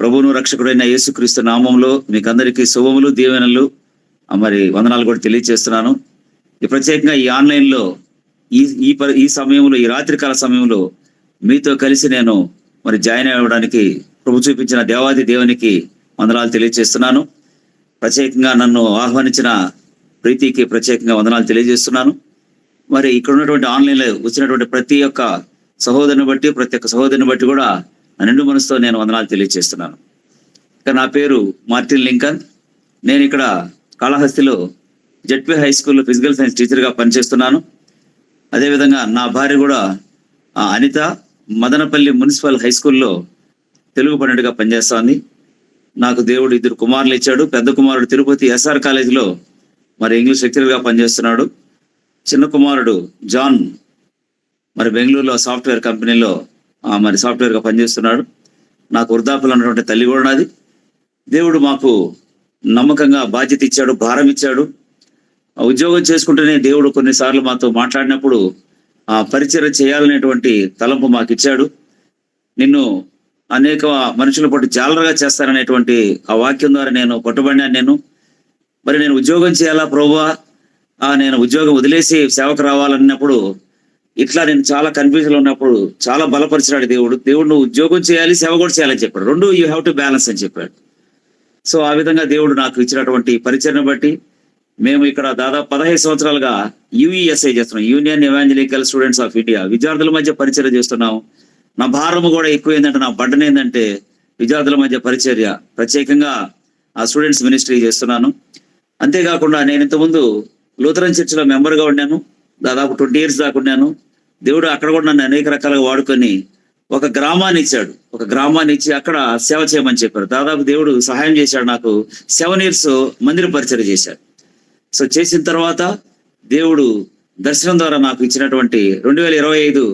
ప్రభువును రక్షకుడైన యేసుక్రీస్తు నామంలో మీకు అందరికీ శుభములు దీవెనలు మరి వందనాలు కూడా తెలియజేస్తున్నాను. ఈ ప్రత్యేకంగా ఈ ఆన్లైన్లో ఈ సమయంలో, ఈ రాత్రికాల సమయంలో మీతో కలిసి నేను మరి జాయిన్ అవ్వడానికి ప్రభు చూపించిన దేవాది దేవునికి వందనాలు తెలియజేస్తున్నాను. ప్రత్యేకంగా నన్ను ఆహ్వానించిన ప్రీతికి ప్రత్యేకంగా వందనాలు తెలియజేస్తున్నాను. మరి ఇక్కడ ఉన్నటువంటి ఆన్లైన్లో వచ్చినటువంటి ప్రతి ఒక్క సహోదరుని బట్టి, ప్రతి ఒక్క సహోదరుని బట్టి కూడా నిండు మనసుతో నేను వందనాలు తెలియజేస్తున్నాను. ఇక నా పేరు మార్టిన్ లింకన్. నేను ఇక్కడ కాళహస్తిలో జెడ్పీ హై స్కూల్లో ఫిజికల్ సైన్స్ టీచర్గా పనిచేస్తున్నాను. అదేవిధంగా నా భార్య కూడా అనిత మదనపల్లి మున్సిపల్ హై స్కూల్లో తెలుగు పండిట్గా పనిచేస్తోంది. నాకు దేవుడు 2 కుమారులు ఇచ్చాడు. పెద్ద కుమారుడు తిరుపతి ఎస్ఆర్ కాలేజీలో మరి ఇంగ్లీష్ లెక్చరర్గా పనిచేస్తున్నాడు. చిన్న కుమారుడు జాన్ మరి బెంగళూరులో సాఫ్ట్వేర్ కంపెనీలో మరి సాఫ్ట్వేర్గా పనిచేస్తున్నాడు. నాకు వృద్ధాప్యంలో ఉన్నటువంటి తల్లి కూడా నాది. దేవుడు మాకు నమ్మకంగా బాధ్యత ఇచ్చాడు, భారం ఇచ్చాడు. ఉద్యోగం చేసుకుంటూనే దేవుడు కొన్నిసార్లు మాతో మాట్లాడినప్పుడు పరిచర్య చేయాలనేటువంటి తలంపు మాకు ఇచ్చాడు. నిన్ను అనేక మనుషుల పట్టు జాలరుగా చేస్తారనేటువంటి ఆ వాక్యం ద్వారా నేను పట్టుబడినాను. నేను ఉద్యోగం చేయాలా ప్రభువా, నేను ఉద్యోగం వదిలేసి సేవకు రావాలన్నప్పుడు ఇట్లా నేను చాలా కన్ఫ్యూజన్లో ఉన్నప్పుడు చాలా బలపరిచాడు దేవుడు. నువ్వు ఉద్యోగం చేయాలి, సేవ కూడా చేయాలని చెప్పాడు. రెండు యూ హ్యావ్ టు బ్యాలెన్స్ అని చెప్పాడు. సో ఆ విధంగా దేవుడు నాకు ఇచ్చినటువంటి పరిచయను బట్టి మేము ఇక్కడ దాదాపు 15 సంవత్సరాలుగా యూఈఎస్ఐ చేస్తున్నాం, union evangelical students of India. విద్యార్థుల మధ్య పరిచర్య చేస్తున్నాం. నా భారము కూడా ఎక్కువ ఏంటంటే, నా బడ్డన ఏంటంటే విద్యార్థుల మధ్య పరిచర్య, ప్రత్యేకంగా ఆ స్టూడెంట్స్ మినిస్ట్రీ చేస్తున్నాను. అంతేకాకుండా నేను ఇంతకుముందు లూథరన్ చర్చిలో మెంబర్గా ఉన్నాను. దాదాపు 20 years దాకా ఉన్నాను. దేవుడు అక్కడ కూడా నన్ను అనేక రకాలుగా వాడుకొని ఒక గ్రామాన్ని ఇచ్చాడు. ఒక గ్రామాన్ని ఇచ్చి అక్కడ సేవ చేయమని చెప్పారు. దాదాపు దేవుడు సహాయం చేశాడు. నాకు 7 years మందిర పరిచర్య చేశాడు. సో చేసిన తర్వాత దేవుడు దర్శనం ద్వారా నాకు ఇచ్చినటువంటి 2025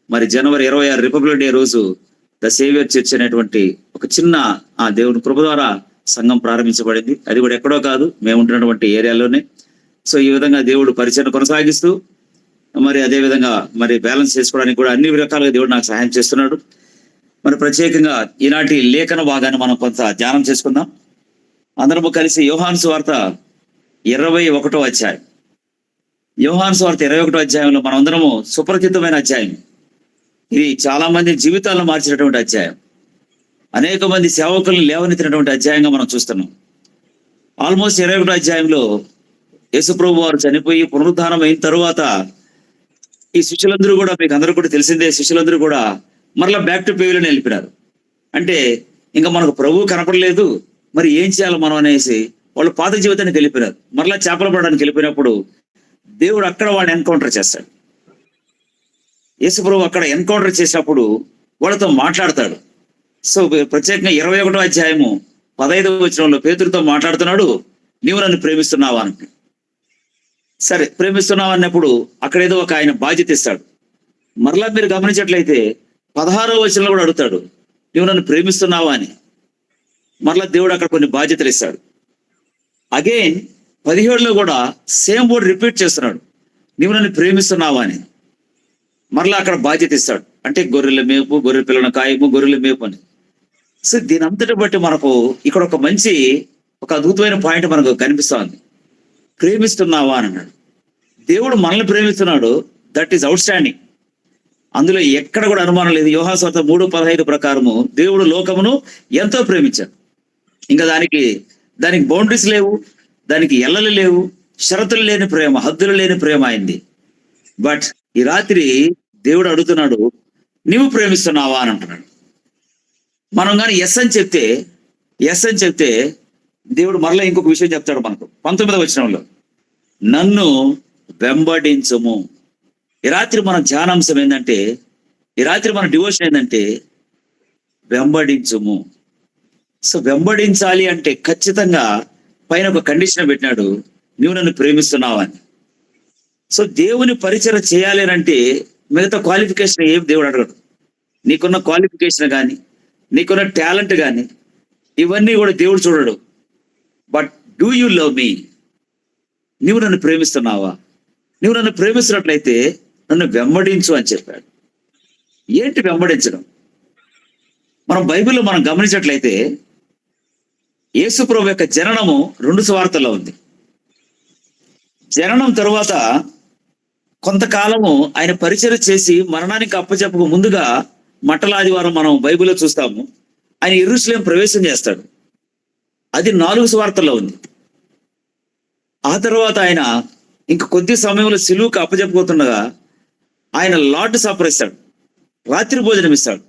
మరి జనవరి 26 రిపబ్లిక్ డే రోజు ద సేవియర్ చర్చ్ అనేటువంటి ఒక చిన్న దేవుని కృప ద్వారా సంఘం ప్రారంభించబడింది. అది కూడా ఎక్కడో కాదు, మేము ఉంటున్నటువంటి ఏరియాలోనే. సో ఈ విధంగా దేవుడు పరిచయం కొనసాగిస్తూ మరి అదేవిధంగా మరి బ్యాలెన్స్ చేసుకోవడానికి కూడా అన్ని రకాలుగా దేవుడు నాకు సహాయం చేస్తున్నాడు. మరి ప్రత్యేకంగా ఈనాటి లేఖన భాగాన్ని మనం కొంత ధ్యానం చేసుకుందాం. అందరము కలిసి యోహాను సువార్త 21వ అధ్యాయం. యోహాను సువార్త 21వ అధ్యాయంలో మనం అందరము సుపరిచితమైన అధ్యాయం. ఇది చాలా మంది జీవితాలను మార్చినటువంటి అధ్యాయం. అనేక మంది సేవకులను లేవనెత్తినటువంటి అధ్యాయంగా మనం చూస్తున్నాం. ఆల్మోస్ట్ 21వ అధ్యాయంలో యేసుప్రభు వారు చనిపోయి పునరుద్ధానం అయిన తరువాత ఈ శిష్యులందరూ కూడా, మీకు అందరూ కూడా తెలిసిందే, శిష్యులందరూ కూడా మరలా బ్యాక్ టు పేవిలియన్ వెళ్ళిపోయారు. అంటే ఇంకా మనకు ప్రభువు కనపడలేదు, మరి ఏం చేయాలి మనం అనేసి వాళ్ళు పాత జీవితానికి వెళ్ళిపోయారు. మరలా చేపలు పడడానికి వెళ్ళిపోయినప్పుడు దేవుడు అక్కడ వాడిని ఎన్కౌంటర్ చేస్తాడు. యేసుప్రభు అక్కడ ఎన్కౌంటర్ చేసినప్పుడు వాళ్ళతో మాట్లాడతాడు. సో ప్రత్యేకంగా 21వ అధ్యాయము 15వ వచనంలో పేతురుతో మాట్లాడుతున్నాడు, నీవు నన్ను ప్రేమిస్తున్నావా అని. సరే, ప్రేమిస్తున్నావు అన్నప్పుడు అక్కడ ఏదో ఒక ఆయన బాధ్యత ఇస్తాడు. మరలా మీరు గమనించట్లయితే 16వ వచనంలో కూడా అడుగుతాడు, నీవు నన్ను ప్రేమిస్తున్నావా అని. మరలా దేవుడు అక్కడ కొన్ని బాధ్యతలు ఇస్తాడు. అగైన్ 17లో కూడా సేమ్ వర్డ్ రిపీట్ చేస్తున్నాడు, నీవు నన్ను ప్రేమిస్తున్నావా అని. మరలా అక్కడ బాధ్యత ఇస్తాడు. అంటే గొర్రెల మేపు, గొర్రెల పిల్లల కాయము, గొర్రెల మేపు అని. సో దీని అంతటి బట్టి మనకు ఇక్కడ ఒక అద్భుతమైన పాయింట్ మనకు కనిపిస్తుంది. ప్రేమిస్తున్నావా అని అన్నాడు. దేవుడు మనల్ని ప్రేమిస్తున్నాడు. That is out standing. అందులో ఎక్కడ కూడా అనుమానం లేదు. యోహాను సువార్త 3:15 ప్రకారము దేవుడు లోకమును ఎంతో ప్రేమించాడు. ఇంకా దానికి బౌండరీస్ లేవు, దానికి ఎల్లలు లేవు, షరతులు లేని ప్రేమ, హద్దులు లేని ప్రేమ అయింది. బట్ ఈ రాత్రి దేవుడు అడుగుతున్నాడు, నీవు ప్రేమిస్తున్నావా అని అంటున్నాడు. మనం కానీ ఎస్ అని చెప్తే దేవుడు మరలా ఇంకొక విషయం చెప్తాడు మనకు 19వ వచనంలో, నన్ను వెంబడించుము. ఈ రాత్రి మన ధ్యానాంశం ఏంటంటే, ఈ రాత్రి మన డివోషన్ ఏంటంటే వెంబడించుము. సో వెంబడించాలి అంటే ఖచ్చితంగా పైన ఒక కండిషన్ పెట్టినాడు, నువ్వు నన్ను ప్రేమిస్తున్నావా అని. సో దేవుని పరిచయం చేయాలి అంటే మిగతా క్వాలిఫికేషన్ ఏం దేవుడు అడగడు. నీకున్న క్వాలిఫికేషన్ కానీ, నీకున్న టాలెంట్ కానీ, ఇవన్నీ కూడా దేవుడు చూడడు. బట్ డూ యూ లవ్ మీ? నువ్వు నన్ను ప్రేమిస్తున్నావా? నువ్వు నన్ను ప్రేమిస్తున్నట్లయితే నన్ను వెంబడించు అని చెప్పాడు. ఏంటి వెంబడించడం? మనం బైబిల్లో మనం గమనించినట్లయితే యేసు ప్రభు యొక్క జననము 2 సువార్తల్లో ఉంది. జననం తరువాత కొంతకాలము ఆయన పరిచయం చేసి మరణానికి అప్పచెప్పక ముందుగా మట్టల ఆదివారం మనం బైబిల్లో చూస్తాము, ఆయన యెరూషలేం ప్రవేశం చేస్తాడు. అది 4 సువార్తల్లో ఉంది. ఆ తర్వాత ఆయన ఇంక కొద్ది సమయంలో సిలువుకు అప్పచెప్పబోతుండగా ఆయన లార్డ్ సపర్ ఇస్తాడు, రాత్రి భోజనం ఇస్తాడు.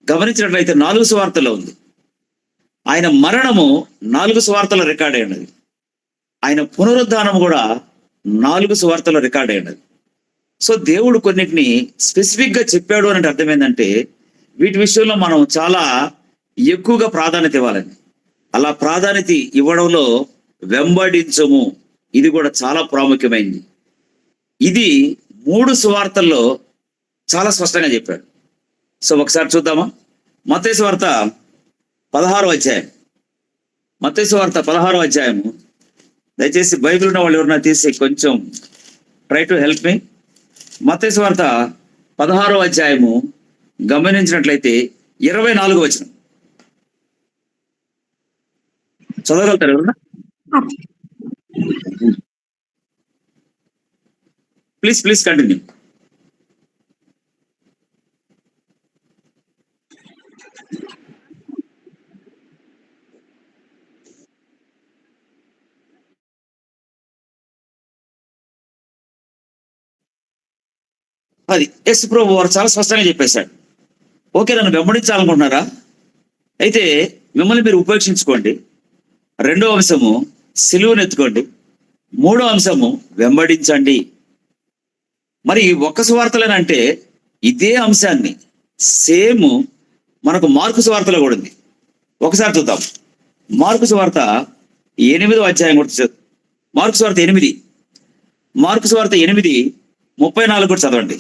గమనించినట్లయితే 4 సువార్తల్లో ఉంది. ఆయన మరణము 4 సువార్తల్లో రికార్డ్ అయినది. ఆయన పునరుద్ధానం కూడా 4 సువార్తల్లో రికార్డ్ అయినది. సో దేవుడు కొన్నిటిని స్పెసిఫిక్ గా చెప్పాడు అంటే అర్థం ఏంటంటే వీటి విషయంలో మనం చాలా ఎక్కువగా ప్రాధాన్యత ఇవ్వాలని. అలా ప్రాధాన్యత ఇవ్వడంలో వెంబడించము ఇది కూడా చాలా ప్రాముఖ్యమైంది. ఇది 3 సువార్తల్లో చాలా స్పష్టంగా చెప్పాడు. సో ఒకసారి చూద్దామా? మత్తయి సువార్త 16వ అధ్యాయం. మత్తయి సువార్త 16వ అధ్యాయము. దయచేసి బైబిల్ ఉన్న వాళ్ళు ఎవరైనా తీసి కొంచెం ట్రై టు హెల్ప్ మీ. మత్తయి సువార్త 16వ అధ్యాయము గమనించినట్లయితే 24వ వచనం చదవగలుగుతారు ఎవరన్నా? Please continue. అది యేసు ప్రభు వారు చాలా స్పష్టంగా చెప్పేశాడు. ఓకే, నన్ను వెంబడించాలనుకుంటున్నారా? అయితే మిమ్మల్ని మీరు ఉపేక్షించుకోండి. 2వ అంశము సిలువను ఎత్తుకోండి. 3వ అంశము వెంబడించండి. మరి ఒక్క సువార్తలేనంటే ఇదే అంశాన్ని సేమ్ మనకు మార్కు సువార్తలో కూడా ఉంది. ఒకసారి చూద్దాం. మార్కు సువార్త 8వ అధ్యాయం కూడా మార్కు సువార్త 8 మార్కు సువార్త 8:34 కూడా చదవండి.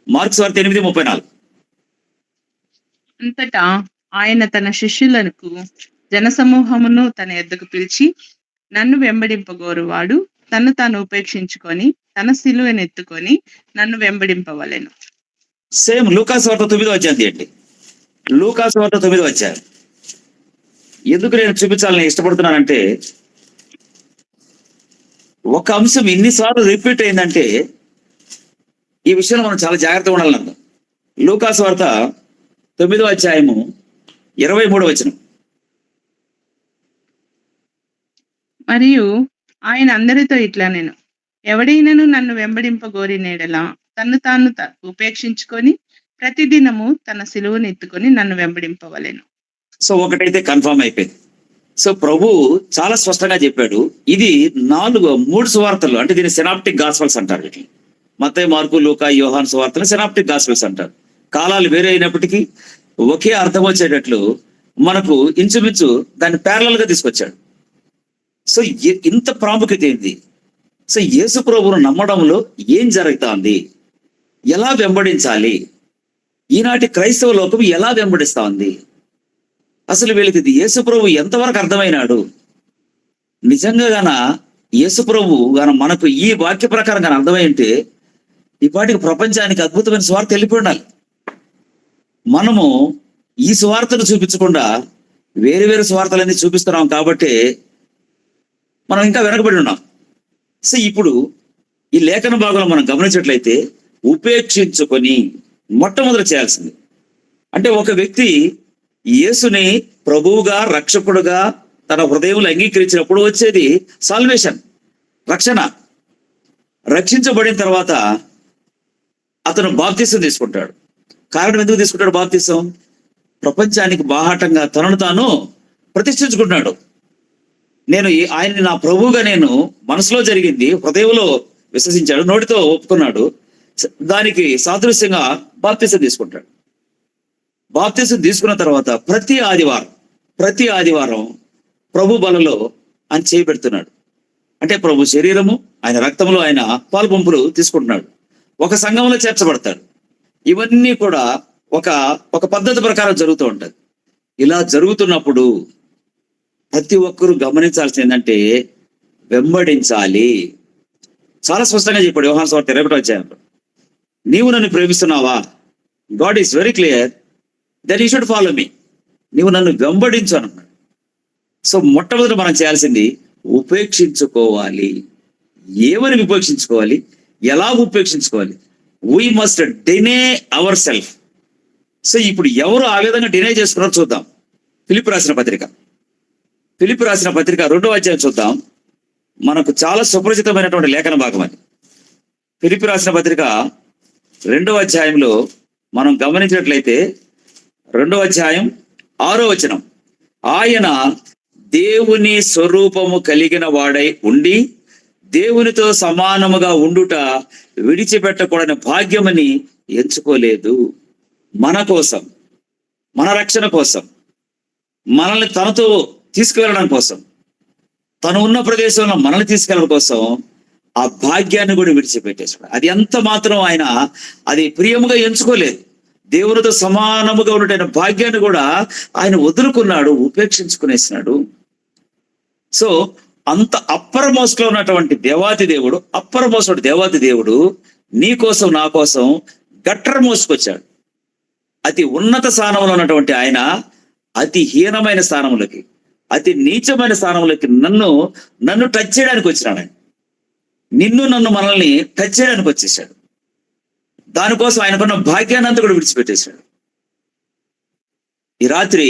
మార్కు సువార్త 8:34. అంతటా ఆయన తన శిష్యులకు జనసమూహమును తన యొద్దకు పిలిచి, నన్ను వెంబడింపగోరువాడు తను తాను ఉపేక్షించుకొని తన సిలువను ఎత్తుకొని నన్ను వెంబడింపవలెను. సేమ్ లూకాసు వార్త 9వ అధ్యాయం తీయండి. లూకాసు వార్త 9వ అధ్యాయం. ఎందుకు నేను చూపించాలని ఇష్టపడుతున్నానంటే ఒక అంశం ఎన్నిసార్లు రిపీట్ అయిందంటే ఈ విషయంలో మనం చాలా జాగ్రత్తగా ఉండాలన్నాం. లూకాసు వార్త 9వ అధ్యాయము 23వ వచనం. మరియు ఆయన అందరితో ఇట్లా, నేను ఎవడైనను నన్ను వెంబడింపగోరినేడలా తన్ను తాను ఉపేక్షించుకొని ప్రతిదినము తన సిలువను ఎత్తుకొని నన్ను వెంబడింపవలెను. సో ఒకటైతే కన్ఫర్మ్ అయిపోయింది. సో ప్రభు చాలా స్పష్టంగా చెప్పాడు. ఇది 3 సువార్తలు, అంటే దీన్ని సినాప్టిక్ గాస్పెల్స్ అంటారు. వీటిని మత్తయి, మార్కు, లూకా, యోహాను సువార్తలు సినాప్టిక్ గాస్పెల్స్ అంటారు. కాలాలు వేరే అయినప్పటికీ ఒకే అర్థం వచ్చేటట్లు మనకు ఇంచుమించు దాన్ని ప్యారలల్ గా తీసుకొచ్చాడు. సో ఇంత ప్రాముఖ్యత ఏంది? సో యేసు ప్రభువును నమ్మడంలో ఏం జరుగుతోంది, ఎలా వెంబడించాలి, ఈనాటి క్రైస్తవ లోకం ఎలా వెంబడిస్తా ఉంది, అసలు వీళ్ళకి యేసు ప్రభు ఎంతవరకు అర్థమైనాడు? నిజంగా గాన యేసు ప్రభు గాన మనకు ఈ వాక్య ప్రకారం గాన అర్థమై ఉంటే ఈ పాటికి ప్రపంచానికి అద్భుతమైన స్వార్థ వెళ్ళిపోయి ఉండాలి. మనము ఈ స్వార్థను చూపించకుండా వేరు వేరు స్వార్థలన్నీ చూపిస్తున్నాం కాబట్టి మనం ఇంకా వెనకబడి ఉన్నాం. సో ఇప్పుడు ఈ లేఖన భాగంలో మనం గమనించినట్లయితే ఉపేక్షించుకొని మొట్టమొదటి చేయాల్సింది అంటే ఒక వ్యక్తి యేసుని ప్రభువుగా రక్షకుడుగా తన హృదయంలో అంగీకరించినప్పుడు వచ్చేది సాల్వేషన్, రక్షణ. రక్షించబడిన తర్వాత అతను బాప్తిసం తీసుకుంటాడు. కారణం ఎందుకు తీసుకుంటాడు బాప్తిసం? ప్రపంచానికి బాహాటంగా తనను తాను ప్రతిష్ఠించుకుంటున్నాడు. నేను ఆయన్ని నా ప్రభువుగా నేను మనసులో జరిగింది, హృదయంలో విశ్వసించాడు, నోటితో ఒప్పుకున్నాడు. దానికి సాదృశ్యంగా బాప్తిసం తీసుకుంటాడు. బాప్తిసం తీసుకున్న తర్వాత ప్రతి ఆదివారం ప్రభు బలలో ఆయన చేయబెడుతున్నాడు. అంటే ప్రభు శరీరము, ఆయన రక్తంలో ఆయన పాలు పంపులు తీసుకుంటున్నాడు. ఒక సంఘంలో చేర్చబడతాడు. ఇవన్నీ కూడా ఒక పద్ధతి ప్రకారం జరుగుతూ ఉంటుంది. ఇలా జరుగుతున్నప్పుడు ప్రతి ఒక్కరూ గమనించాల్సింది ఏంటంటే వెంబడించాలి. చాలా స్పష్టంగా చెప్పాడు యోహాను సువార్త 21వ అధ్యాయంలో. నీవు నన్ను ప్రేమిస్తున్నావా? God is very clear. Then you should follow me. నీవు నన్ను వెంబడించు అని అన్నాడు. సో మొట్టమొదటి మనం చేయాల్సింది ఉపేక్షించుకోవాలి. ఏమని ఉపేక్షించుకోవాలి, ఎలా ఉపేక్షించుకోవాలి? We must deny our self. So ఇప్పుడు ఎవరు ఆ విధంగా డినే చేసుకున్నారో చూద్దాం. ఫిలిప్పీ రాసిన పత్రిక 2వ అధ్యాయం చూద్దాం. మనకు చాలా సుపరిచితమైనటువంటి లేఖన భాగం అది. ఫిలిప్పీ రాసిన పత్రిక 2వ అధ్యాయంలో మనం గమనించినట్లయితే 2వ అధ్యాయం 6వ వచనం, ఆయన దేవుని స్వరూపము కలిగిన వాడై ఉండి దేవునితో సమానముగా ఉండుట విడిచిపెట్టకూడని భాగ్యమని ఎంచుకోలేదు. మన కోసం, మన రక్షణ కోసం, మనల్ని తనతో తీసుకువెళ్ళడం కోసం, తను ఉన్న ప్రదేశంలో మనల్ని తీసుకెళ్ళడం కోసం ఆ భాగ్యాన్ని కూడా విడిచిపెట్టేసాడు. అది ఎంత మాత్రం ఆయన అది ప్రియముగా ఎంచుకోలేదు. దేవునితో సమానముగా ఉన్నటువంటి భాగ్యాన్ని కూడా ఆయన వదులుకున్నాడు, ఉపేక్షించుకునేసినాడు. సో అంత అప్పర్ మోస్ట్ లో ఉన్నటువంటి దేవాతి దేవుడు, అప్పర్ మోస్ట్ దేవాతి దేవుడు నీ కోసం నా కోసం గట్టర్ మోస్ట్కి వచ్చాడు. అతి ఉన్నత స్థానంలో ఉన్నటువంటి ఆయన అతి హీనమైన స్థానంలోకి, అతి నీచమైన స్థానంలోకి నన్ను టచ్ చేయడానికి వచ్చినాడు. ఆయన నన్ను మనల్ని టచ్ చేయడానికి వచ్చేసాడు. దానికోసం ఆయనకున్న భాగ్యాన్ని అంతా కూడా విడిచిపెట్టేశాడు. ఈ రాత్రి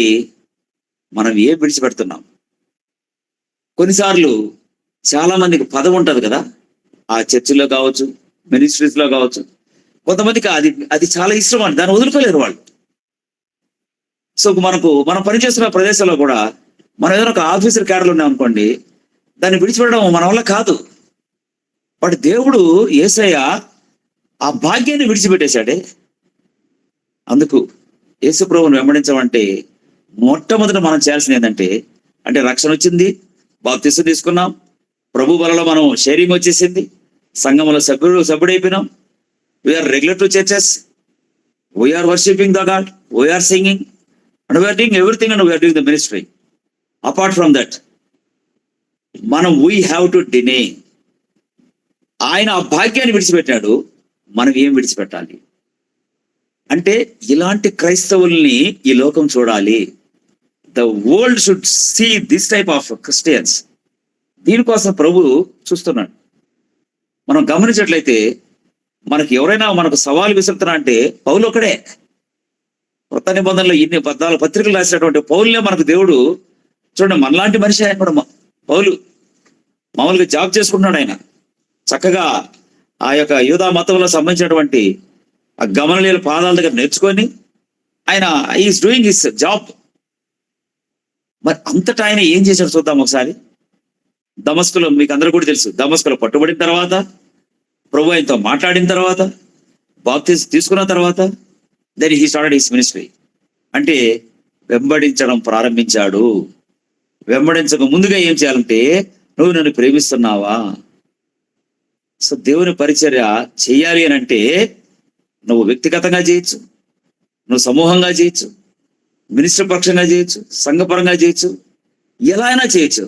మనం ఏం విడిచిపెడుతున్నాం? కొన్నిసార్లు చాలా మందికి పదవి ఉంటుంది కదా, ఆ చర్చిలో కావచ్చు, మినిస్ట్రీస్ లో కావచ్చు. కొంతమందికి అది చాలా ఇష్టం అండి, దాన్ని వదులుకోలేరు వాళ్ళు. సో మనం పనిచేస్తున్న ప్రదేశంలో కూడా మనం ఏదైనా ఒక ఆఫీసర్ క్యాడర్లు ఉన్నాం అనుకోండి, దాన్ని విడిచిపెట్టడం మన వల్ల కాదు. బట్ దేవుడు యేసయ్య ఆ భాగ్యాన్ని విడిచిపెట్టేశాడే. అందుకు యేసు ప్రభువును వెంబడించమంటే మొట్టమొదట మనం చేయాల్సింది ఏంటంటే, అంటే రక్షణ వచ్చింది, బాప్తిసం తీసుకున్నాం, ప్రభు వలలో మనం షేరింగ్ వచ్చేసింది, సంఘంలో సభ్యుడైపోయినాం, we're regular to churches, we're worshipping the God, we're singing and we're doing everything and we're doing the ministry. Apart from that మనం వీ హ్యావ్ టు డినే. ఆయన ఆ భాగ్యాన్ని విడిచిపెట్టాడు, మనం ఏం విడిచిపెట్టాలి అంటే ఇలాంటి క్రైస్తవుల్ని ఈ లోకం చూడాలి. The world should see this type of Christians. దీనికోసం ప్రభు చూస్తున్నాడు. మనం గమనించినట్లయితే మనకి ఎవరైనా మనకు సవాలు విసురుతున్నా అంటే పౌలు ఒకడే. కొత్త నిబంధనలో ఇన్ని 14 పత్రికలు రాసినటువంటి పౌలునే మనకు దేవుడు చూడండి, మనలాంటి మనిషి ఆయన కూడా. పౌలు మామూలుగా జాబ్ చేసుకుంటున్నాడు. ఆయన చక్కగా ఆ యొక్క యూదా మతంలో సంబంధించినటువంటి ఆ గమనలీల పాదాల దగ్గర నేర్చుకొని ఆయన ఈస్ డూయింగ్ హిస్ జాబ్. మరి అంతటా ఆయన ఏం చేశాడు చూద్దాం ఒకసారి. దమస్కులో మీకు అందరూ కూడా తెలుసు, దమస్కులో పట్టుబడిన తర్వాత, ప్రభు ఆయనతో మాట్లాడిన తర్వాత, బాప్తిసం తీసుకున్న తర్వాత, then he started his ministry. అంటే వెంబడించడం ప్రారంభించాడు. వెంబడించక ముందుగా ఏం చేయాలంటే, నువ్వు నన్ను ప్రేమిస్తున్నావా? సో దేవుని పరిచర్య చేయాలి అని అంటే నువ్వు వ్యక్తిగతంగా చేయొచ్చు, నువ్వు సమూహంగా చేయొచ్చు, మినిస్టర్ పక్షంగా చేయొచ్చు, సంఘపరంగా చేయొచ్చు, ఎలా అయినా చేయొచ్చు.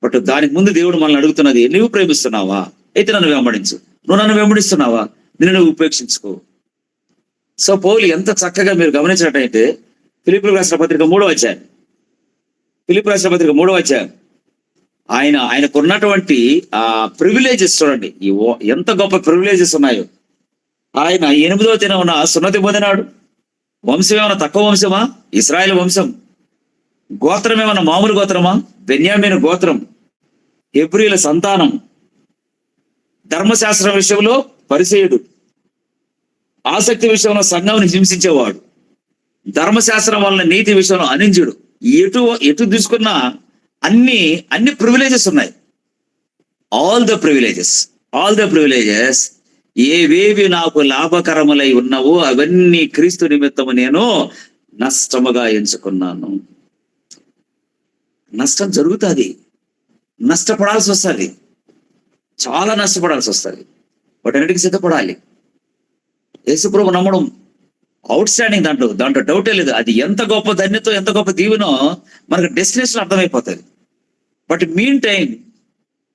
బట్ దానికి ముందు దేవుడు మనల్ని అడుగుతున్నది, నువ్వు ప్రేమిస్తున్నావా? అయితే నన్ను వెంబడించు. నువ్వు నన్ను వెంబడిస్తున్నావా? నిన్ను ఉపేక్షించుకో. సో పౌలు ఎంత చక్కగా మీరు గమనించినట్టయితే ఫిలిప్పీయులకు రాసిన పత్రిక 3వ అధ్యాయం, ఫిలిప్పీయులకు రాసిన పత్రిక 3వ అధ్యాయం, ఆయనకున్నటువంటి ఆ ప్రివిలేజెస్ చూడండి, ఎంత గొప్ప ప్రివిలేజెస్ ఉన్నాయో. ఆయన 8వ దినమున సున్నతి పొందినాడు. వంశం ఏమన్నా తక్కువ వంశమా? ఇశ్రాయేలు వంశం. గోత్రం ఏమన్నా మామూలు గోత్రమా? బెన్యామీను గోత్రం, హెబ్రీయుల సంతానం. ధర్మశాస్త్రం విషయంలో పరిసయ్యుడు, ఆసక్తి విషయంలో సంఘంని హింసించేవాడు, ధర్మశాస్త్రం వలన నీతి విషయంలో అనింజుడు. ఎటు తీసుకున్నా అన్ని ప్రివిలేజెస్ ఉన్నాయి. ఆల్ ద ప్రివిలేజెస్ ఏవేవి నాకు లాభకరములై ఉన్నవో అవన్నీ క్రీస్తు నిమిత్తము నేను నష్టముగా ఎంచుకున్నాను. నష్టం జరుగుతుంది, నష్టపడాల్సి వస్తుంది, చాలా నష్టపడాల్సి వస్తుంది. వాటన్నిటికీ సిద్ధపడాలి. యేసుప్రభు నమ్మడం అవుట్ స్టాండింగ్, దాంట్లో డౌటే లేదు. అది ఎంత గొప్ప ధన్యతో, ఎంత గొప్ప దీవెనో మనకు డెస్టినేషన్ అర్థమైపోతుంది. బట్ మీన్ టైం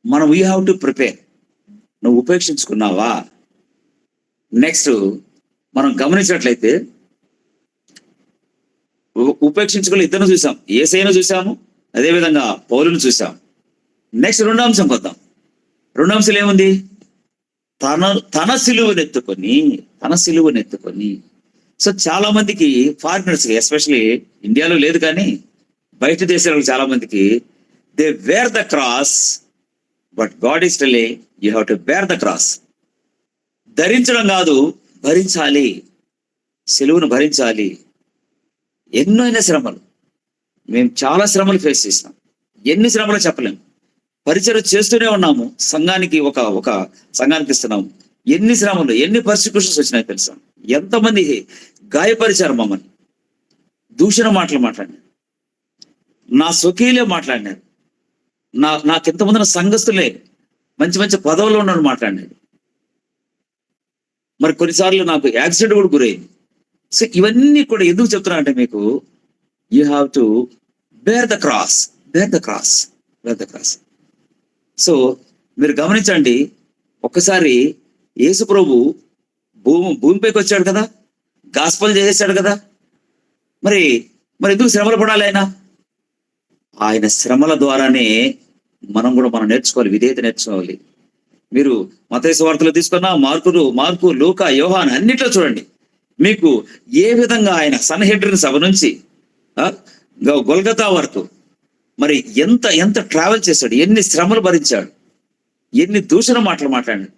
మనం వీ హ్యావ్ టు ప్రిపేర్. నువ్వు ఉపేక్షించుకుని ఇద్దరు చూసాం, యేసయ్యను చూసాము, అదేవిధంగా పౌలును చూసాం. నెక్స్ట్ రెండో అంశం కొద్దాం. రెండో అంశం ఏముంది? తన సిలువనెత్తుకొని. సో చాలా మందికి ఫారినర్స్, ఎస్పెషలీ ఇండియాలో లేదు కానీ బయట దేశాలకు చాలా మందికి they wear the cross, but God is telling you have to bear the cross. ధరించడం కాదు, భరించాలి, సిలువను భరించాలి. ఎన్నో శ్రమలు, మేము చాలా శ్రమలు ఫేస్ చేసినాం. ఎన్ని శ్రమలు చెప్పలేము. పరిచయం చేస్తూనే ఉన్నాము, సంఘానికి ఒక సంఘానికి ఇస్తున్నాము. ఎన్ని శ్రమలు, ఎన్ని పర్సిక్యూషన్స్ వచ్చినాయి తెలుసా? ఎంతమంది గాయపరిచారు మమ్మల్ని, దూషణ మాటలు మాట్లాడినారు, నా స్వకీలే మాట్లాడినారు, నాకెంతమంది సంఘస్థులే మంచి మంచి పదవుల్లో ఉన్నాడు మాట్లాడినాడు. మరి కొన్నిసార్లు నాకు యాక్సిడెంట్ కూడా గురైంది. సో ఇవన్నీ కూడా ఎందుకు చెప్తున్నా అంటే మీకు, you have to bear the cross. So మీరు గమనించండి, ఒక్కసారి యేసు ప్రభు భూమిపైకి వచ్చాడు కదా, గాస్పల్ చేసేసాడు కదా, మరి ఎందుకు శ్రమలు పడాలి? ఆయన శ్రమల ద్వారానే మనం నేర్చుకోవాలి, విధేయత నేర్చుకోవాలి. మీరు మత్తయి సువార్తలో తీసుకున్న మార్కు, లూకా, యోహాను అన్నిట్లో చూడండి, మీకు ఏ విధంగా ఆయన సన్హెడ్రిన్ సభ నుంచి గొల్గతా వరకు మరి ఎంత ట్రావెల్ చేశాడు, ఎన్ని శ్రమలు భరించాడు, ఎన్ని దూషణ మాటలు మాట్లాడాడు,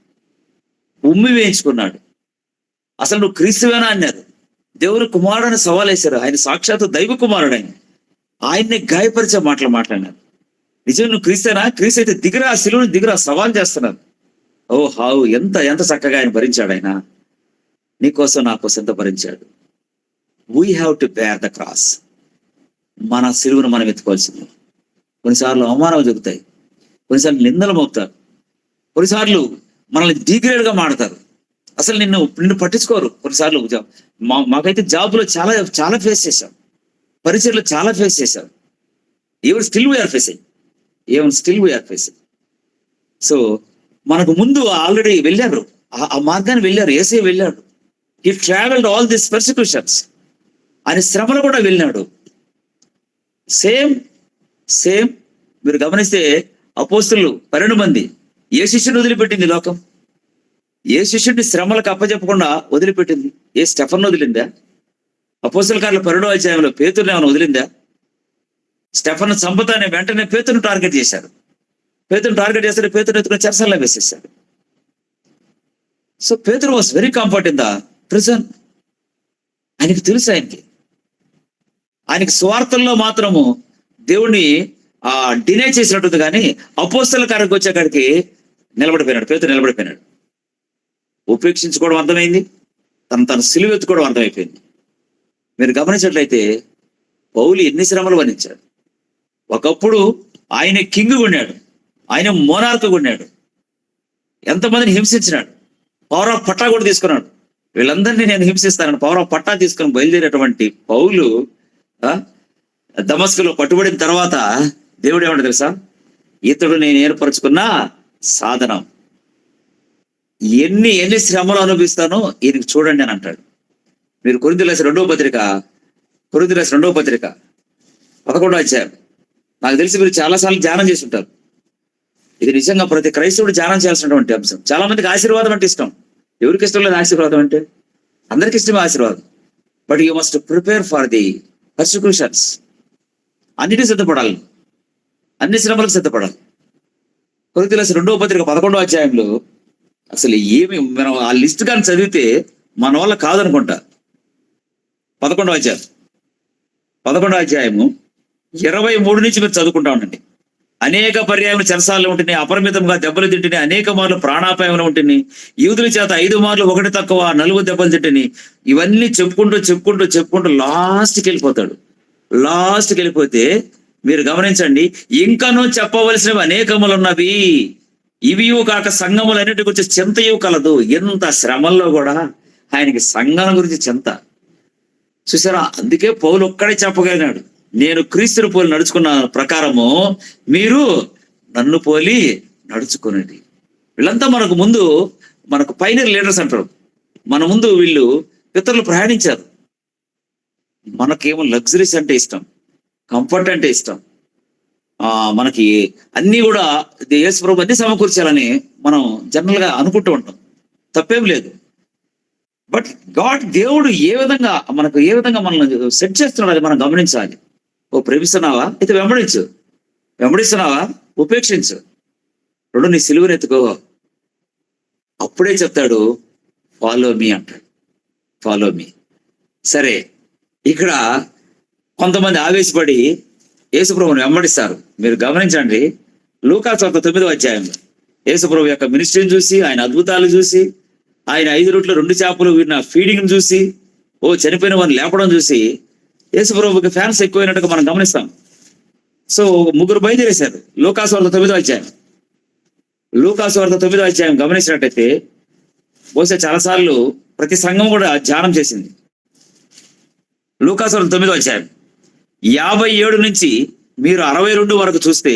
ఉమ్మి వేయించుకున్నాడు. అసలు నువ్వు క్రీస్తువేనా అన్నారు. దేవుని కుమారుడని సవాల్ వేశారు. ఆయన సాక్షాత్తు దైవ కుమారుడు. ఆయన్ని గాయపరిచే మాటలు మాట్లాడినారు. నిజం నువ్వు క్రీస్తేనా? క్రీస్తు అయితే దిగిరా, సిలువను దిగిరా సవాల్ చేస్తున్నారు. ఓ హావు, ఎంత చక్కగా ఆయన భరించాడు. ఆయన నీకోసం నా కోసం ఎంత భరించాడు. We have to bear the cross. మన సిలువను మనం ఎత్తుకోవాల్సింది. కొన్నిసార్లు అవమానాలు జరుగుతాయి, కొన్నిసార్లు నిందలు మోపుతారు, కొన్నిసార్లు మనల్ని డిగ్రేడ్గా మాడతారు, అసలు నిన్ను పట్టించుకోరు. కొన్నిసార్లు మాకైతే జాబ్లో చాలా ఫేస్ చేశాం, పరిచయలో చాలా ఫేస్ చేశాం. Even still we are facing. So మనకు ముందు ఆల్రెడీ వెళ్ళారు, ఆ మార్గాన్ని వెళ్ళారు. యేసయ్య వెళ్ళాడు. He travelled all this persecutions. ఆయన శ్రమలు కూడా వెళ్ళినాడు. సేమ్ మీరు గమనిస్తే అపోస్తులు 12 మంది, ఏ శిష్యుని వదిలిపెట్టింది లోకం? ఏ శిష్యుడిని శ్రమలకు అప్పచెప్పకుండా వదిలిపెట్టింది? ఏ స్టెఫన్ వదిలిందా? అపోస్తుల కార్యాల 12వ అధ్యాయంలో పేతురుని ఏమైనా వదిలిందా? స్టెఫన్ చంపుతానే వెంటనే పేతురుని టార్గెట్ చేశారు. పేతురుని ఎత్తుకుని చెరసాలలో వేసేశారు. సో పేతురు was very comfort in the prison. ఆయనకి తెలుసు, ఆయనకి స్వార్థంలో మాత్రము దేవుణ్ణి డినై చేసినట్టుంది. కానీ అపోస్తల కార్యకు వచ్చేకాడికి పేతురు నిలబడిపోయినాడు. ఉపేక్షించుకోవడం అర్థమైంది, తన సిలువ ఎత్తుకోవడం అర్థమైపోయింది. మీరు గమనించినట్లయితే పౌలు ఎన్ని శ్రమలు వర్ణించాడు. ఒకప్పుడు ఆయన కింగ్ ఉన్నాడు, ఆయన మోనార్క్ ఉన్నాడు, ఎంతమందిని హింసించినాడు, పవర్ ఆఫ్ పట్టా కూడా తీసుకున్నాడు. వీళ్ళందరినీ నేను హింసిస్తానని పవర్ ఆఫ్ పట్టా తీసుకొని బయలుదేరేటువంటి పౌలు దమస్కులో పట్టుబడిన తర్వాత దేవుడు ఏమంటాడు తెలుసా? ఇతడు నేను ఏర్పరచుకున్న సాధనం. ఎన్ని శ్రమలు అనుభవిస్తానో ఈయనకి చూడండి అని అంటాడు. మీరు కొరింథీయులకు రాసిన రెండవ పత్రిక 11వ అధ్యాయం. నాకు తెలిసి మీరు చాలాసార్లు ధ్యానం చేసి ఉంటారు. ఇది నిజంగా ప్రతి క్రైస్తవుడు ధ్యానం చేయాల్సినటువంటి అంశం. చాలా మందికి ఆశీర్వాదం అంటే ఇష్టం. ఎవరికి ఇష్టం లేదు ఆశీర్వాదం అంటే? అందరికి ఇష్టమే ఆశీర్వాదం. But you must prepare for the persecutions. అన్నిటి సిద్ధపడాలి, అన్ని శ్రమలకు సిద్ధపడాలి. కొరింథీయులకు రాసిన రెండవ పత్రిక 11వ అధ్యాయంలో అసలు ఏమి మనం ఆ లిస్ట్ కానీ చదివితే మన వల్ల కాదనుకుంటా. 11వ అధ్యాయము 23 నుంచి మీరు చదువుకుంటా ఉండండి. అనేక పర్యాయములు చెరసాల్లో ఉంటుంది, అపరిమితంగా దెబ్బలు తింటుని, అనేక మార్లు ప్రాణాపాయంలో ఉంటుంది, యూదుల చేత 5 మార్లు 1 తక్కువ 4 దెబ్బలు తింటుని. ఇవన్నీ చెప్పుకుంటూ లాస్ట్కి వెళ్ళిపోతే మీరు గమనించండి, ఇంకనూ చెప్పవలసినవి అనేకములు ఉన్నవి, ఇవియు కాక సంఘములన్నిటి గురించి చింతయు కలదు. ఎంత శ్రమల్లో కూడా ఆయనకి సంఘం గురించి చింత. చూసారా? అందుకే పౌలు ఒక్కడే చెప్పగలిగినాడు, నేను క్రీస్తుని పోలి నడుచుకున్న ప్రకారము మీరు నన్ను పోలి నడుచుకునేది. వీళ్ళంతా మనకు పైనర్ లీడర్స్ అంటారు. మన ముందు వీళ్ళు పితరులు ప్రయాణించారు. మనకేమో లగ్జరీస్ అంటే ఇష్టం, కంఫర్ట్ అంటే ఇష్టం, మనకి అన్ని కూడా యేసు ప్రభు అన్ని సమకూర్చాలని మనం జనరల్ గా అనుకుంటూ ఉంటాం. తప్పేం లేదు. బట్ దేవుడు ఏ విధంగా మనల్ని సెట్ చేస్తున్నాడు అది మనం గమనించాలి. ఓ ప్రేమిస్తున్నావా అయితే వెంబడించు, వెంబడిస్తున్నావా ఉపేక్షించు, రెండు నీ సిలువను ఎత్తుకో. అప్పుడే చెప్తాడు ఫాలో మీ అంటాడు, ఫాలో మీ. సరే, ఇక్కడ కొంతమంది ఆవేశపడి యేసుప్రభుని వెంబడిస్తారు. మీరు గమనించండి, లూకాసు వార్త 9వ అధ్యాయంలో యేసుప్రభు యొక్క మినిస్ట్రీని చూసి, ఆయన అద్భుతాలు చూసి, ఆయన 5 రొట్టెలు 2 చేపలు విన్న ఫీడింగ్ చూసి, చనిపోయిన వారిని లేపడం చూసి యేసుప్రభుకి ఫ్యాన్స్ ఎక్కువైనట్టుగా మనం గమనిస్తాం. సో 3 బయలుదేరేశారు. లూకాసు వార్త 9వ అధ్యాయం, లూకాసు వార్త 9వ అధ్యాయం గమనించినట్టయితే బహుశా చాలాసార్లు ప్రతి సంఘం కూడా ధ్యానం చేసింది. లూకాసు వార్త 9వ అధ్యాయం 57 నుంచి మీరు 62 వరకు చూస్తే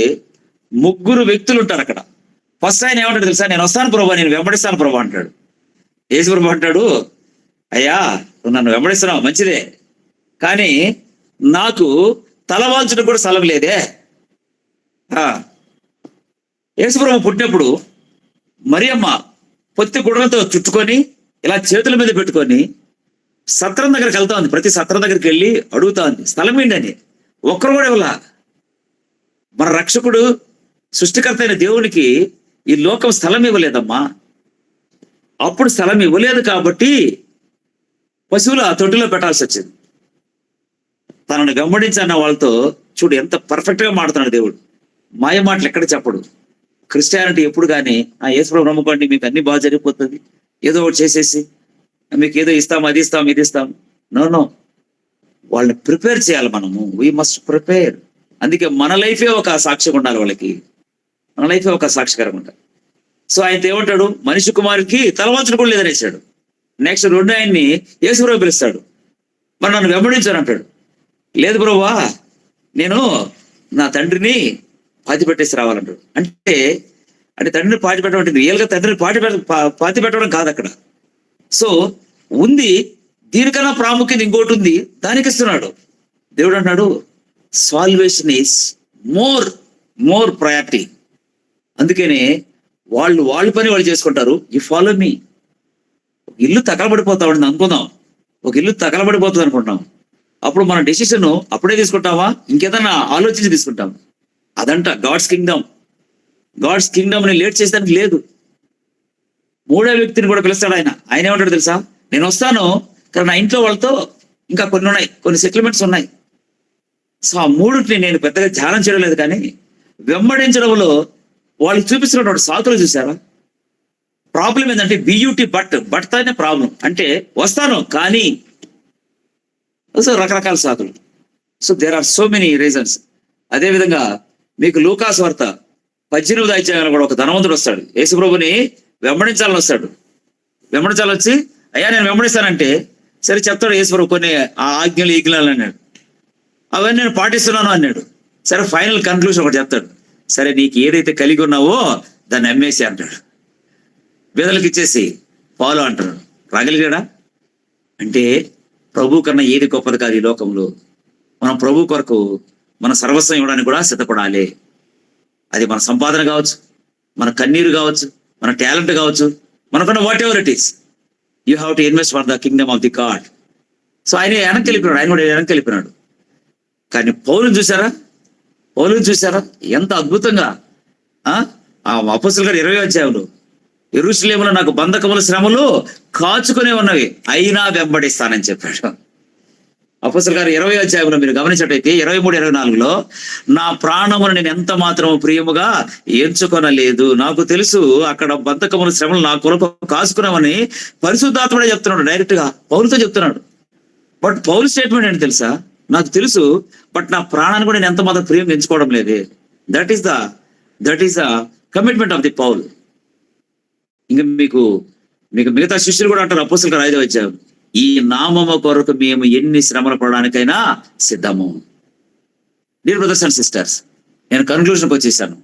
3 వ్యక్తులు ఉంటారు అక్కడ. ఫస్ట్ ఆయన ఏమంటాడు తెలుసా? నేను వస్తాను ప్రభా, నేను వెంబడిస్తాను ప్రభా అంటాడు. యేసు ప్రభు అంటాడు, అయ్యా నువ్వు నన్ను వెంబడిస్తున్నావు మంచిదే, కానీ నాకు తలవాల్చడం కూడా స్థలం లేదే. యేసు ప్రభు పుట్టినప్పుడు మరియమ్మ పొత్తి గుడ్డలతో చుట్టుకొని ఇలా చేతుల మీద పెట్టుకొని సత్రం దగ్గరికి వెళ్తా ఉంది. ప్రతి సత్రం దగ్గరికి వెళ్ళి అడుగుతా ఉంది స్థలం ఏంటని. ఒక్కరు కూడా ఇవ్వలా. మన రక్షకుడు సృష్టికర్త అయిన దేవునికి ఈ లోకం స్థలం ఇవ్వలేదమ్మా. అప్పుడు స్థలం ఇవ్వలేదు కాబట్టి పశువుల తొట్టిలో పెట్టాల్సి వచ్చింది. తనను వెంబడించన్న వాళ్ళతో చూడు ఎంత పర్ఫెక్ట్ గా మాడుతున్నాడు దేవుడు. మాయ మాటలు ఎక్కడ చెప్పడు. క్రిస్టియానిటీ ఎప్పుడు కానీ యేసుప్రభు నమ్ముకోండి మీకు అన్ని బాగా జరిగిపోతుంది, ఏదో ఒకటి చేసేసి మీకు ఏదో ఇస్తాం, అది ఇస్తాం, ఇది ఇస్తాం. నో, వాళ్ళని ప్రిపేర్ చేయాలి మనము. We must prepare. అందుకే మన లైఫే ఒక సాక్ష్యం ఉండాలి వాళ్ళకి, మన లైఫే ఒక సాక్షికరంగా ఉండాలి. సో ఆయన ఏమంటాడు? మనిషి కుమారుడికి తలవంచడం కూడా లేదనేసాడు. నెక్స్ట్ 2 ఆయన్ని యేసుప్రభు పిలుస్తాడు, మరి నన్ను వెంబడించాను అంటాడు. లేదు ప్రభువా, నేను నా తండ్రిని పాతి పెట్టేసి రావాలంటాడు. అంటే తండ్రిని పాతి పెట్టడం అంటే రియల్గా తండ్రిని పాతి పెట్టడం కాదు అక్కడ. సో ఉంది, దీనికన్నా ప్రాముఖ్యత ఇంకోటి ఉంది, దానికి ఇస్తున్నాడు. దేవుడు అంటున్నాడు సాల్వేషన్ ఈస్ మోర్ ప్రయారిటీ. అందుకనే వాళ్ళ పని వాళ్ళు చేసుకుంటారు. You follow me. ఇల్లు తగలబడిపోతా ఉంటుంది అనుకుందాం, ఒక ఇల్లు తగలబడిపోతుంది అనుకుంటాం. అప్పుడు మన డెసిషన్ అప్పుడే తీసుకుంటామా, ఇంకేదన్నా ఆలోచించి తీసుకుంటాం? అదంట గాడ్స్ కింగ్డమ్ ని లేట్ చేసేదానికి లేదు. 3వ వ్యక్తిని కూడా పిలుస్తాడు ఆయన ఏమంటాడు తెలుసా? నేను వస్తాను, కానీ నా ఇంట్లో వాళ్ళతో ఇంకా కొన్ని ఉన్నాయి, కొన్ని సెటిల్మెంట్స్ ఉన్నాయి. సో ఆ 3ని నేను పెద్దగా ధ్యానం చేయడం లేదు, కానీ వెంబడించడంలో వాళ్ళు చూపిస్తున్నటువంటి సాకులు చూసారా? ప్రాబ్లం ఏంటంటే బియూటీ బట్తోనే ప్రాబ్లం. అంటే వస్తాను కానీ సో రకరకాల సాకులు. So there are so many reasons. అదేవిధంగా మీకు లూకాసు వార్త 18వ అధ్యాయంలో కూడా ఒక ధనవంతుడు వస్తాడు, యేసుప్రభుని వెంబడించాలని వస్తాడు. వెంబడించాలని వచ్చి అయ్యా నేను వెంబడిస్తానంటే సరే చెప్తాడు యేసుప్రభు కొన్ని ఆ ఈజ్ఞలు అన్నాడు, అవన్నీ నేను పాటిస్తున్నాను అన్నాడు. సరే ఫైనల్ కన్క్లూషన్ ఒకటి చెప్తాడు, సరే నీకు ఏదైతే కలిగి ఉన్నావో దాన్ని అమ్మేసి అంటాడు, బేదలకు ఇచ్చేసి ఫాలో అంటాడు. రాగలిగాడా? అంటే ప్రభు కన్నా ఏది గొప్పది కాదు ఈ లోకంలో. మనం ప్రభు కొరకు మన సర్వస్వం ఇవ్వడానికి కూడా సిద్ధపడాలి. అది మన సంపాదన కావచ్చు, మన కన్నీరు కావచ్చు, మన టాలెంట్ కావచ్చు, మనకున్న what ever it is, you have to invest for the Kingdom of the God. So ఆయన కూడా వెనక్కి వెళ్ళిపోయినాడు. కానీ పౌలుని చూసారా ఎంత అద్భుతంగా. ఆ అపొస్తలుల గారు 20వ అధ్యాయంలో యెరూషలేములో నాకు బంధకముల శ్రమలు కాచుకునే ఉన్నవి అయినా వెంబడిస్తానని చెప్పాడు. అపొస్తలుల గారు 20వ అధ్యాయంలో మీరు గమనించినట్టయితే 23-24లో నా ప్రాణమును నేను ఎంత మాత్రం ప్రియముగా ఎంచుకొనలేదు, నాకు తెలుసు అక్కడ బంధకముల శ్రమలు నా కొరకు కాచుకున్నామని పరిశుద్ధాత్ముడే చెప్తున్నాడు. డైరెక్ట్ గా పౌలుతో చెప్తున్నాడు. బట్ పౌలు స్టేట్మెంట్ ఏంటి తెలుసా? నాకు తెలుసు, బట్ నా ప్రాణాన్ని కూడా నేను ఎంత మాత్రం ప్రియంగా ఎంచుకోవడం లేదే. That is the commitment of the Paul. ఇంకా మీకు మిగతా శిష్యులు కూడా అంటారు అపొస్తలుల గారు 5వ అధ్యాయం, ఈ నామము కొరకు మేము ఎన్ని శ్రమలు పడడానికైనా సిద్ధము. డియర్ బ్రదర్స్ అండ్ సిస్టర్స్, నేను కన్క్లూజన్కి వచ్చేసాను.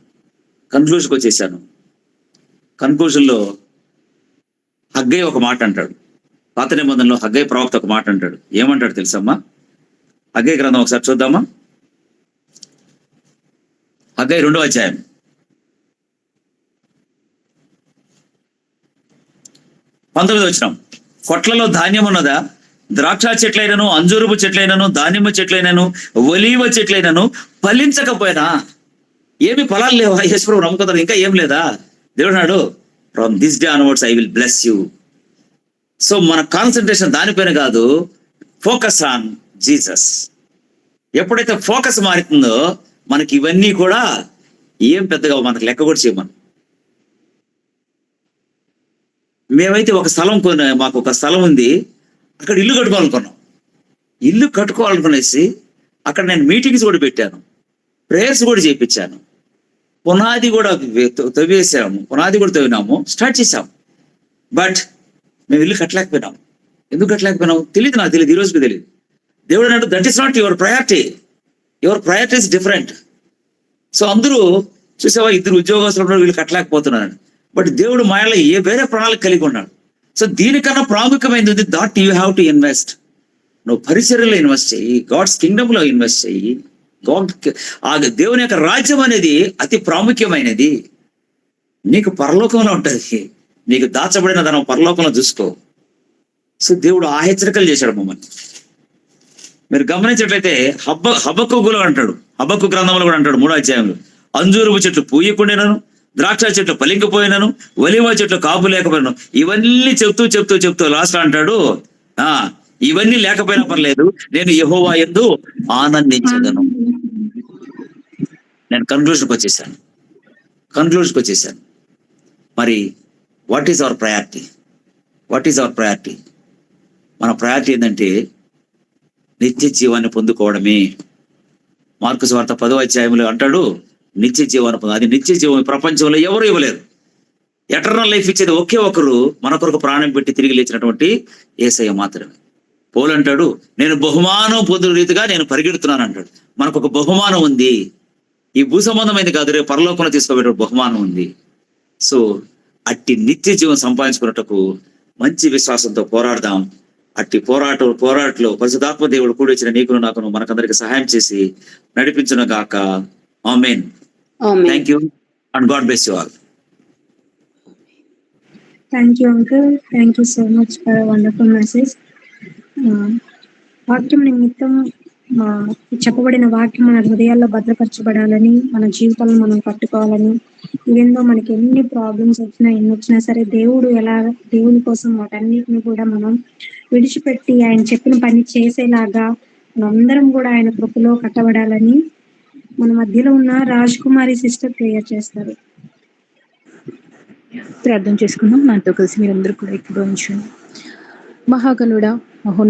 కన్క్లూజన్లో హగ్గై ఒక మాట అంటాడు. పాత నిబంధనలో హగ్గై ప్రవక్త ఒక మాట అంటాడు. ఏమంటాడు తెలుసమ్మా? హగ్గై గ్రంథం ఒకసారి చూద్దామా. హగ్గై 2వ అధ్యాయం 19వ వచనం. కొట్లలో ధాన్యం ఉన్నదా? ద్రాక్ష చెట్లైనను, అంజూరపు చెట్లైనను, దానిమ్మ చెట్లైనను, ఒలీవ చెట్లైనను ఫలించకపోయినా. ఏమి ఫలాలు లేవా? యేసుప్రభు నమ్ముకుంటారు, ఇంకా ఏం లేదా? దేవుడు అన్నాడు, from this day onwards I will bless you. So మన కాన్సన్ట్రేషన్ దానిపైన కాదు, ఫోకస్ ఆన్ జీసస్. ఎప్పుడైతే ఫోకస్ మారుతుందో మనకి ఇవన్నీ కూడా ఏం పెద్దగా మనకు లెక్క కూడా చేయమను. మేమైతే ఒక స్థలం మాకు ఒక స్థలం ఉంది, అక్కడ ఇల్లు కట్టుకోవాలనుకున్నాం. ఇల్లు కట్టుకోవాలనుకునేసి అక్కడ నేను మీటింగ్స్ కూడా పెట్టాను, ప్రేయర్స్ కూడా చేయించాను, పునాది కూడా తవ్వేసాము, పునాది కూడా తవ్వినాము, స్టార్ట్ చేసాము. బట్ మేము ఇల్లు కట్టలేకపోయినాము. ఎందుకు కట్టలేకపోయినాము తెలియదు, నాకు తెలియదు, ఈ రోజుకి తెలియదు. దేవుడు అన్నాడు, that is not your priority, your priority is different. So అందరూ చూసావా, 2 ఉద్యోగస్తులు వీళ్ళు కట్టలేకపోతున్నాడు. బట్ దేవుడు మాయలో వేరే ప్రణాళిక కలిగి ఉన్నాడు. సో దీనికన్నా ప్రాముఖ్యమైనది that you have to invest. నువ్వు పరిచర్యలో ఇన్వెస్ట్ చెయ్యి, గాడ్స్ కింగ్డమ్ లో ఇన్వెస్ట్ చెయ్యి. దేవుని యొక్క రాజ్యం అనేది అతి ప్రాముఖ్యమైనది. నీకు పరలోకంలో ఉంటుంది, నీకు దాచబడిన ధనం పరలోకంలో చూసుకో. సో దేవుడు ఆ హెచ్చరికలు చేశాడు మమ్మల్ని. మీరు గమనించినట్లయితే హబక్కులో అంటాడు, హబక్కు గ్రంథంలో కూడా అంటాడు 3వ అధ్యాయంలో, అంజూరపు చెట్లు పూయకుండాను, ద్రాక్ష చెట్లు పలింకపోయినను, ఒలివ చెట్లు కాపు లేకపోయినాను. ఇవన్నీ చెప్తూ లాస్ట్ అంటాడు, ఇవన్నీ లేకపోయినా పర్లేదు, నేను యెహోవా యందు ఆనందించదను. నేను కన్క్లూజన్కి వచ్చేసాను. మరి వాట్ ఈజ్ అవర్ ప్రయారిటీ? మన ప్రయారిటీ ఏంటంటే నిత్య జీవాన్ని పొందుకోవడమే. మార్కు సువార్త 10వ అధ్యాయంలో అంటాడు, నిత్య జీవాన్ని పొందు. అది నిత్య జీవం ప్రపంచంలో ఎవరు ఇవ్వలేరు. ఎటర్నల్ లైఫ్ ఇచ్చేది ఒకే ఒకరు, మన కొరకు ప్రాణం పెట్టి తిరిగి లేచినటువంటి యేసయ్య మాత్రమే. పౌలు అంటాడు, నేను బహుమానం పొందు రీతిగా నేను పరిగెడుతున్నాను అంటాడు. మనకు ఒక బహుమానం ఉంది, ఈ భూ సంబంధమైంది కాదు, రేపు పరలోకంలో తీసుకోబెట్టే బహుమానం ఉంది. సో అట్టి నిత్య జీవం సంపాదించుకున్నట్టుకు మంచి విశ్వాసంతో పోరాడదాం. అట్టి పోరాటలో పరిశుద్ధాత్మ దేవుడు కూడి వచ్చిన నీకును నాకును మనకందరికి సహాయం చేసి నడిపించును గాక. Amen. Thank you and God bless you all. Thank you uncle, thank you so much for wonderful message. వాక్యం నిమిత్తం చెప్పబడిన వాక్యం మన హృదయాల్లో భద్రపరచబడాలని, మన జీవితాలను మనం కట్టుకోవాలని, ఈవెందో మనకి ఎన్ని ప్రాబ్లమ్స్ వచ్చినా సరే దేవుని కోసం వాటన్నిటిని కూడా మనం విడిచిపెట్టి ఆయన చెప్పిన పని చేసేలాగా మనందరం కూడా ఆయన కృపలో కట్టబడాలని మన మధ్యలో ఉన్న రాజ్ కుమారి సిస్టర్ ప్రేయర్ చేస్తారు. ప్రార్థన చేసుకుందాం. నాతో కలిసి మీరందరూ కూడా ఇప్పుడు ఉంచండి. మహాగణుడా,